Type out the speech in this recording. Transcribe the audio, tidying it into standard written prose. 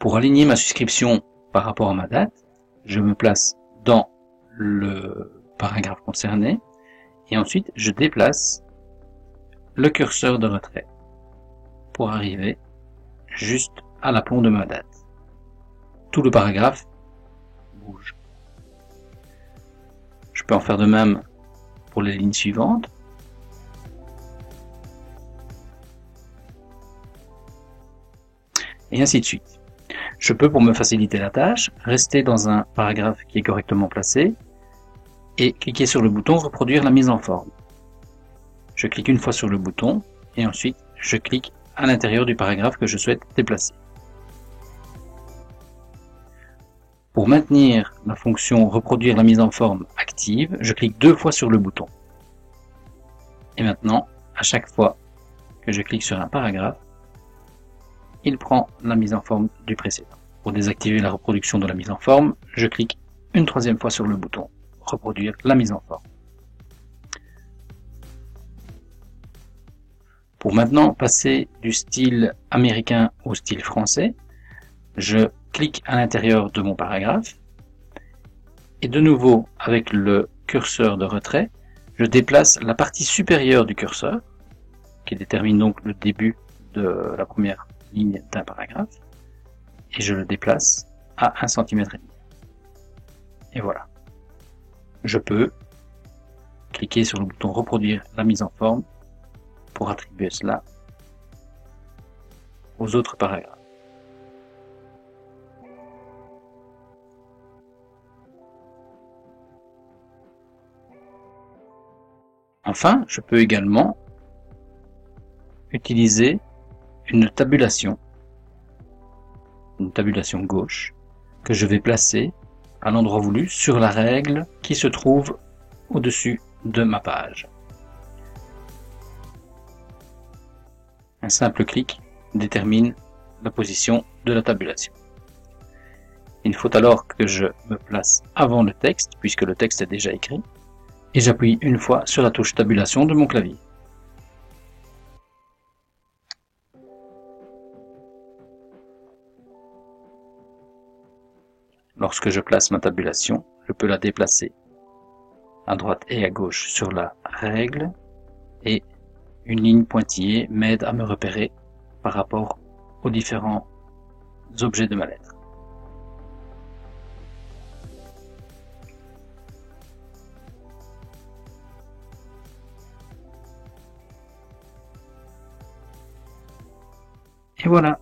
Pour aligner ma suscription par rapport à ma date, je me place dans le paragraphe concerné et ensuite je déplace le curseur de retrait pour arriver juste à l'aplomb de ma date. Tout le paragraphe bouge. Je peux en faire de même pour les lignes suivantes. Et ainsi de suite. Je peux, pour me faciliter la tâche, rester dans un paragraphe qui est correctement placé et cliquer sur le bouton reproduire la mise en forme. Je clique une fois sur le bouton et ensuite je clique à l'intérieur du paragraphe que je souhaite déplacer. Pour maintenir la fonction reproduire la mise en forme active, je clique 2 fois sur le bouton. Et maintenant, à chaque fois que je clique sur un paragraphe, il prend la mise en forme du précédent. Pour désactiver la reproduction de la mise en forme, je clique une 3e fois sur le bouton reproduire la mise en forme. Pour maintenant passer du style américain au style français, je clique à l'intérieur de mon paragraphe et de nouveau avec le curseur de retrait, je déplace la partie supérieure du curseur qui détermine donc le début de la première ligne d'un paragraphe et je le déplace à 1 cm. Et voilà. Je peux cliquer sur le bouton reproduire la mise en forme pour attribuer cela aux autres paragraphes. Enfin, je peux également utiliser une tabulation gauche, que je vais placer à l'endroit voulu sur la règle qui se trouve au-dessus de ma page. Un simple clic détermine la position de la tabulation. Il faut alors que je me place avant le texte, puisque le texte est déjà écrit, et j'appuie une fois sur la touche tabulation de mon clavier. Lorsque je place ma tabulation, je peux la déplacer à droite et à gauche sur la règle et une ligne pointillée m'aide à me repérer par rapport aux différents objets de ma lettre. Et voilà.